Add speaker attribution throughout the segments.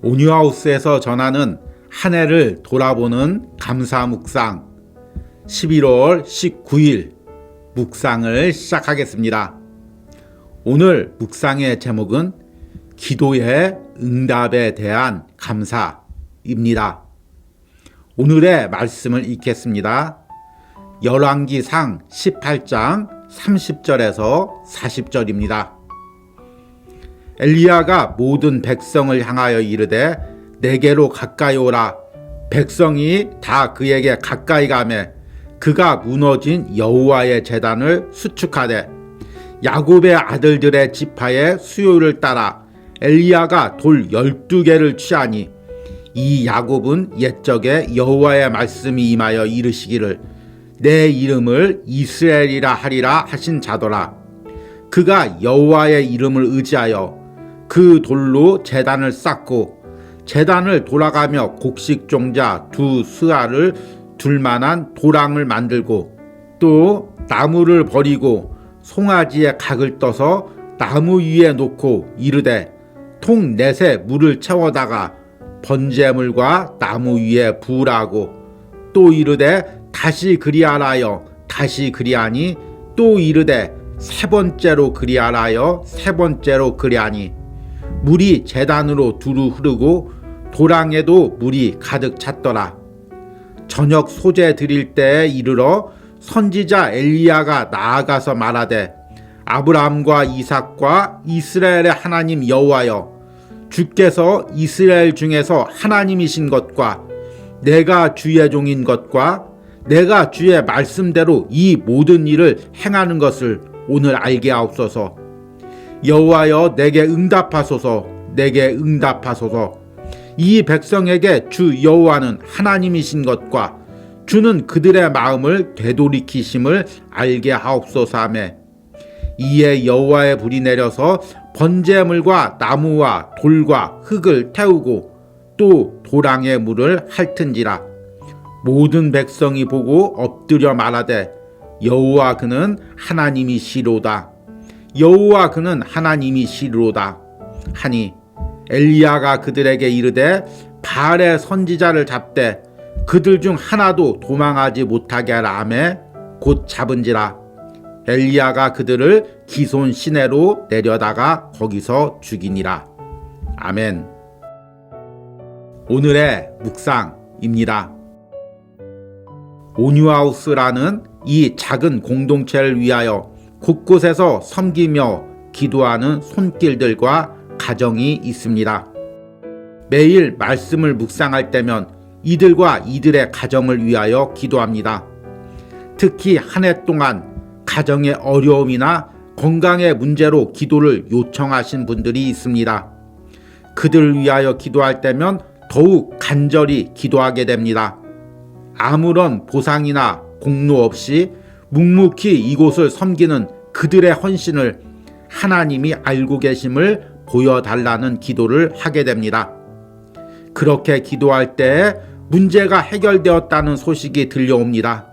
Speaker 1: 온유하우스에서 전하는 한 해를 돌아보는 감사 묵상 11월 19일 묵상을 시작하겠습니다. 오늘 묵상의 제목은 기도의 응답에 대한 감사입니다. 오늘의 말씀을 읽겠습니다. 열왕기상 18장 30절에서 40절입니다. 엘리야가 모든 백성을 향하여 이르되 내게로 가까이 오라. 백성이 다 그에게 가까이 가매 그가 무너진 여호와의 제단을 수축하되 야곱의 아들들의 지파의 수요를 따라 엘리야가 돌 12개를 취하니 이 야곱은 옛적에 여호와의 말씀이 임하여 이르시기를 내 이름을 이스라엘이라 하리라 하신 자더라. 그가 여호와의 이름을 의지하여 그 돌로 제단을 쌓고 제단을 돌아가며 곡식 종자 두 스아를 둘 만한 도랑을 만들고 또 나무를 버리고 송아지의 각을 떠서 나무 위에 놓고 이르되 통 넷에 물을 채워다가 번제물과 나무 위에 부으라고 또 이르되 다시 그리하라여 다시 그리하니 또 이르되 세 번째로 그리하라여 세 번째로 그리하니 물이 제단으로 두루 흐르고 도랑에도 물이 가득 찼더라. 저녁 소제 드릴 때에 이르러 선지자 엘리야가 나아가서 말하되 아브라함과 이삭과 이스라엘의 하나님 여호와여 주께서 이스라엘 중에서 하나님이신 것과 내가 주의 종인 것과 내가 주의 말씀대로 이 모든 일을 행하는 것을 오늘 알게 하옵소서. 여호와여 내게 응답하소서. 내게 응답하소서. 이 백성에게 주 여호와는 하나님이신 것과 주는 그들의 마음을 되돌이키심을 알게 하옵소서 하며 이에 여호와의 불이 내려서 번제물과 나무와 돌과 흙을 태우고 또 도랑의 물을 핥은지라. 모든 백성이 보고 엎드려 말하되 여호와 그는 하나님이시로다. 여호와 그는 하나님이시로다 하니 엘리야가 그들에게 이르되 바알의 선지자를 잡되 그들 중 하나도 도망하지 못하게 하라 하매 곧 잡은지라. 엘리야가 그들을 기손 시내로 내려다가 거기서 죽이니라. 아멘. 오늘의 묵상입니다. 온유하우스라는 이 작은 공동체를 위하여 곳곳에서 섬기며 기도하는 손길들과 가정이 있습니다. 매일 말씀을 묵상할 때면 이들과 이들의 가정을 위하여 기도합니다. 특히 한 해 동안 가정의 어려움이나 건강의 문제로 기도를 요청하신 분들이 있습니다. 그들을 위하여 기도할 때면 더욱 간절히 기도하게 됩니다. 아무런 보상이나 공로 없이 묵묵히 이곳을 섬기는 그들의 헌신을 하나님이 알고 계심을 보여달라는 기도를 하게 됩니다. 그렇게 기도할 때 문제가 해결되었다는 소식이 들려옵니다.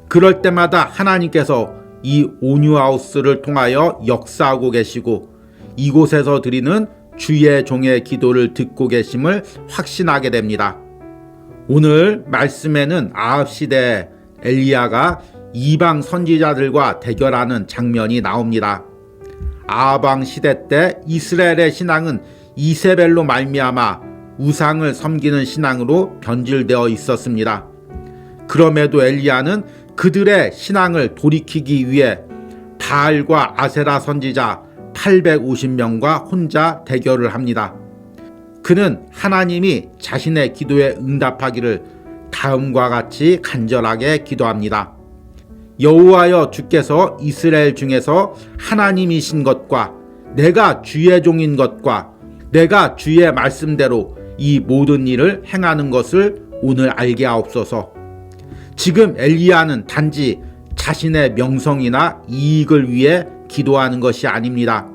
Speaker 1: 그럴 때마다 하나님께서 이 온유하우스를 통하여 역사하고 계시고 이곳에서 드리는 주의 종의 기도를 듣고 계심을 확신하게 됩니다. 오늘 말씀에는 아합 시대에 엘리야가 이방 선지자들과 대결하는 장면이 나옵니다. 아합 왕 시대 때 이스라엘의 신앙은 이세벨로 말미암아 우상을 섬기는 신앙으로 변질되어 있었습니다. 그럼에도 엘리야는 그들의 신앙을 돌이키기 위해 바알과 아세라 선지자 850명과 혼자 대결을 합니다. 그는 하나님이 자신의 기도에 응답하기를 다음과 같이 간절하게 기도합니다. 여호와여 주께서 이스라엘 중에서 하나님이신 것과 내가 주의 종인 것과 내가 주의 말씀대로 이 모든 일을 행하는 것을 오늘 알게 하옵소서. 지금 엘리야는 단지 자신의 명성이나 이익을 위해 기도하는 것이 아닙니다.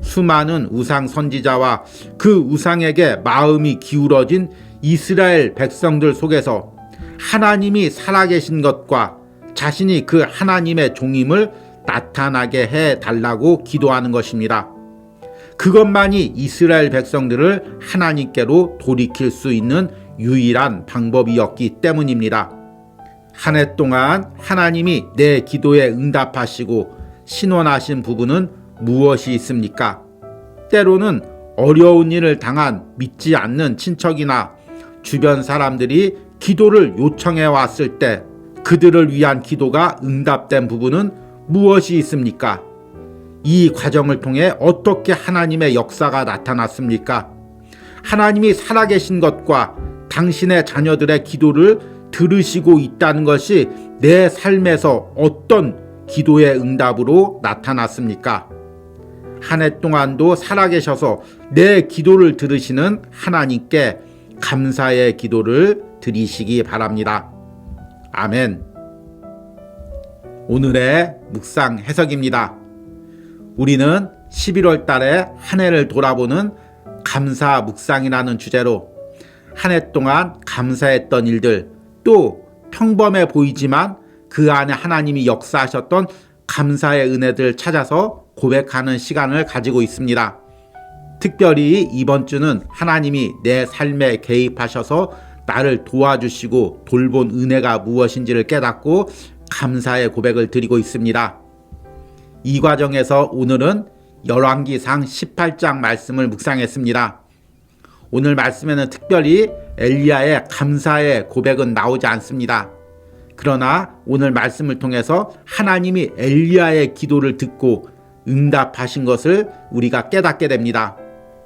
Speaker 1: 수많은 우상 선지자와 그 우상에게 마음이 기울어진 이스라엘 백성들 속에서 하나님이 살아계신 것과 자신이 그 하나님의 종임을 나타나게 해달라고 기도하는 것입니다. 그것만이 이스라엘 백성들을 하나님께로 돌이킬 수 있는 유일한 방법이었기 때문입니다. 한 해 동안 하나님이 내 기도에 응답하시고 신원하신 부분은 무엇이 있습니까? 때로는 어려운 일을 당한 믿지 않는 친척이나 주변 사람들이 기도를 요청해 왔을 때 그들을 위한 기도가 응답된 부분은 무엇이 있습니까? 이 과정을 통해 어떻게 하나님의 역사가 나타났습니까? 하나님이 살아계신 것과 당신의 자녀들의 기도를 들으시고 있다는 것이 내 삶에서 어떤 기도의 응답으로 나타났습니까? 한 해 동안도 살아계셔서 내 기도를 들으시는 하나님께 감사의 기도를 드리시기 바랍니다. 아멘. 오늘의 묵상 해석입니다. 우리는 11월 달에 한 해를 돌아보는 감사 묵상이라는 주제로 한 해 동안 감사했던 일들, 또 평범해 보이지만 그 안에 하나님이 역사하셨던 감사의 은혜들 찾아서 고백하는 시간을 가지고 있습니다. 특별히 이번 주는 하나님이 내 삶에 개입하셔서 나를 도와주시고 돌본 은혜가 무엇인지를 깨닫고 감사의 고백을 드리고 있습니다. 이 과정에서 오늘은 열왕기상 18장 말씀을 묵상했습니다. 오늘 말씀에는 특별히 엘리야의 감사의 고백은 나오지 않습니다. 그러나 오늘 말씀을 통해서 하나님이 엘리야의 기도를 듣고 응답하신 것을 우리가 깨닫게 됩니다.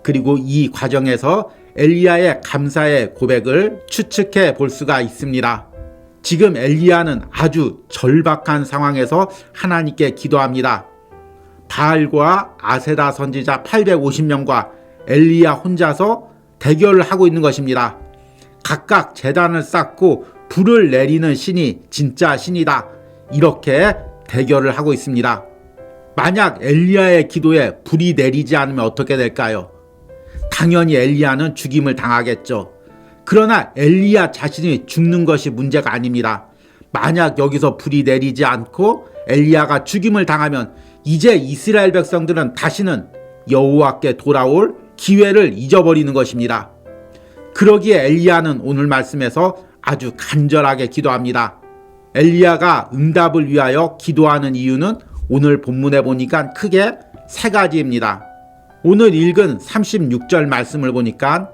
Speaker 1: 그리고 이 과정에서 엘리야의 감사의 고백을 추측해 볼 수가 있습니다. 지금 엘리야는 아주 절박한 상황에서 하나님께 기도합니다. 바알과 아세라 선지자 850명과 엘리야 혼자서 대결을 하고 있는 것입니다. 각각 제단을 쌓고 불을 내리는 신이 진짜 신이다, 이렇게 대결을 하고 있습니다. 만약 엘리야의 기도에 불이 내리지 않으면 어떻게 될까요? 당연히 엘리야는 죽임을 당하겠죠. 그러나 엘리야 자신이 죽는 것이 문제가 아닙니다. 만약 여기서 불이 내리지 않고 엘리야가 죽임을 당하면 이제 이스라엘 백성들은 다시는 여호와께 돌아올 기회를 잊어버리는 것입니다. 그러기에 엘리야는 오늘 말씀에서 아주 간절하게 기도합니다. 엘리야가 응답을 위하여 기도하는 이유는 오늘 본문에 보니까 크게 세 가지입니다. 오늘 읽은 36절 말씀을 보니까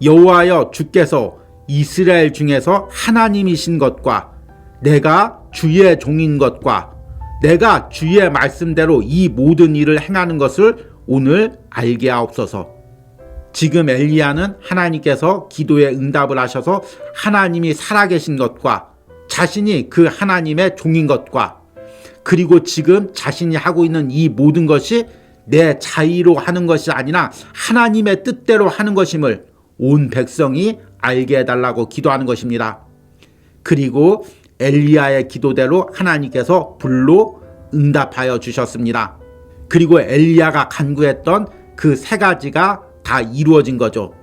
Speaker 1: 여호와여, 주께서 이스라엘 중에서 하나님이신 것과 내가 주의 종인 것과 내가 주의 말씀대로 이 모든 일을 행하는 것을 오늘 알게 하옵소서. 지금 엘리야는 하나님께서 기도에 응답을 하셔서 하나님이 살아계신 것과 자신이 그 하나님의 종인 것과 그리고 지금 자신이 하고 있는 이 모든 것이 내 자의로 하는 것이 아니라 하나님의 뜻대로 하는 것임을 온 백성이 알게 해달라고 기도하는 것입니다. 그리고 엘리야의 기도대로 하나님께서 불로 응답하여 주셨습니다. 그리고 엘리야가 간구했던 그 세 가지가 다 이루어진 거죠.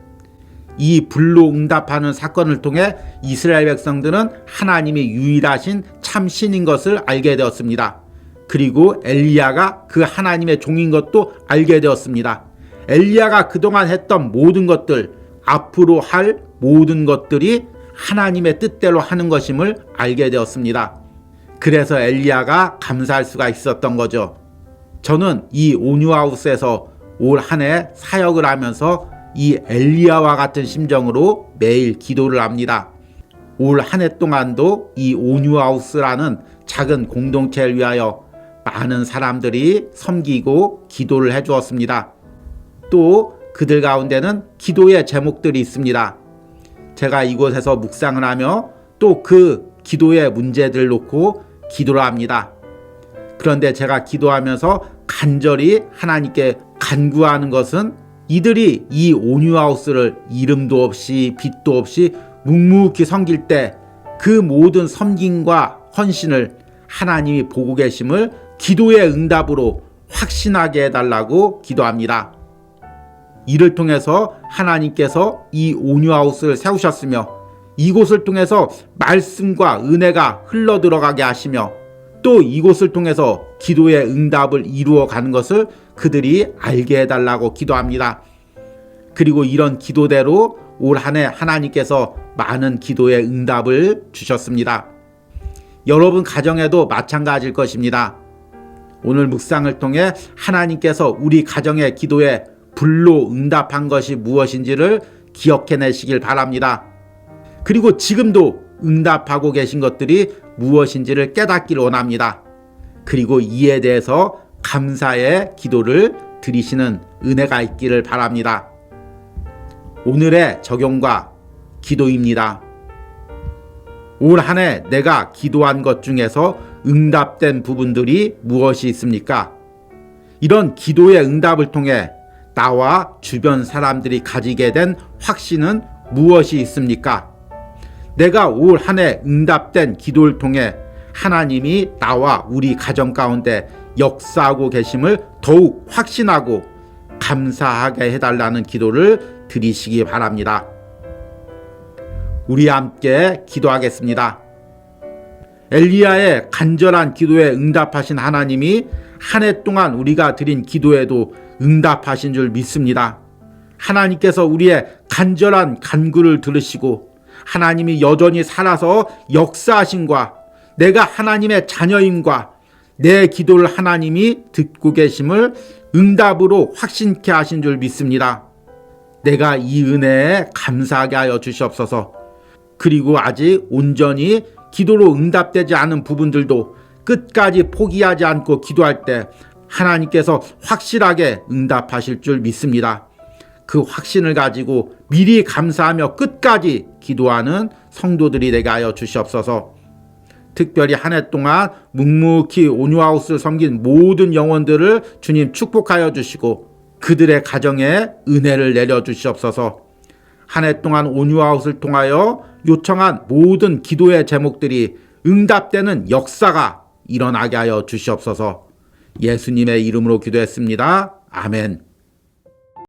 Speaker 1: 이 불로 응답하는 사건을 통해 이스라엘 백성들은 하나님이 유일하신 참 신인 것을 알게 되었습니다. 그리고 엘리야가 그 하나님의 종인 것도 알게 되었습니다. 엘리야가 그동안 했던 모든 것들, 앞으로 할 모든 것들이 하나님의 뜻대로 하는 것임을 알게 되었습니다. 그래서 엘리야가 감사할 수가 있었던 거죠. 저는 이 온유하우스에서 올 한 해 사역을 하면서 이 엘리야와 같은 심정으로 매일 기도를 합니다. 올 한 해 동안도 이 온유하우스라는 작은 공동체를 위하여 많은 사람들이 섬기고 기도를 해주었습니다. 또 그들 가운데는 기도의 제목들이 있습니다. 제가 이곳에서 묵상을 하며 또 그 기도의 문제들을 놓고 기도를 합니다. 그런데 제가 기도하면서 간절히 하나님께 간구하는 것은 이들이 이 온유하우스를 이름도 없이 빛도 없이 묵묵히 섬길 때 그 모든 섬김과 헌신을 하나님이 보고 계심을 기도의 응답으로 확신하게 해달라고 기도합니다. 이를 통해서 하나님께서 이 온유하우스를 세우셨으며 이곳을 통해서 말씀과 은혜가 흘러들어가게 하시며 또 이곳을 통해서 기도의 응답을 이루어 가는 것을 그들이 알게 해달라고 기도합니다. 그리고 이런 기도대로 올 한 해 하나님께서 많은 기도의 응답을 주셨습니다. 여러분 가정에도 마찬가지일 것입니다. 오늘 묵상을 통해 하나님께서 우리 가정의 기도에 불로 응답한 것이 무엇인지를 기억해내시길 바랍니다. 그리고 지금도 응답하고 계신 것들이 무엇인지를 깨닫길 원합니다. 그리고 이에 대해서 감사의 기도를 드리시는 은혜가 있기를 바랍니다. 오늘의 적용과 기도입니다. 올 한 해 내가 기도한 것 중에서 응답된 부분들이 무엇이 있습니까? 이런 기도의 응답을 통해 나와 주변 사람들이 가지게 된 확신은 무엇이 있습니까? 내가 올 한 해 응답된 기도를 통해 하나님이 나와 우리 가정 가운데 역사하고 계심을 더욱 확신하고 감사하게 해달라는 기도를 드리시기 바랍니다. 우리 함께 기도하겠습니다. 엘리야의 간절한 기도에 응답하신 하나님이 한 해 동안 우리가 드린 기도에도 응답하신 줄 믿습니다. 하나님께서 우리의 간절한 간구를 들으시고 하나님이 여전히 살아서 역사하심과 내가 하나님의 자녀임과 내 기도를 하나님이 듣고 계심을 응답으로 확신케 하신 줄 믿습니다. 내가 이 은혜에 감사하게 하여 주시옵소서. 그리고 아직 온전히 기도로 응답되지 않은 부분들도 끝까지 포기하지 않고 기도할 때 하나님께서 확실하게 응답하실 줄 믿습니다. 그 확신을 가지고 미리 감사하며 끝까지 기도하는 성도들이 되게 하여 주시옵소서. 특별히 한 해 동안 묵묵히 온유하우스를 섬긴 모든 영혼들을 주님 축복하여 주시고 그들의 가정에 은혜를 내려 주시옵소서. 한 해 동안 온유하우스를 통하여 요청한 모든 기도의 제목들이 응답되는 역사가 일어나게 하여 주시옵소서. 예수님의 이름으로 기도했습니다. 아멘.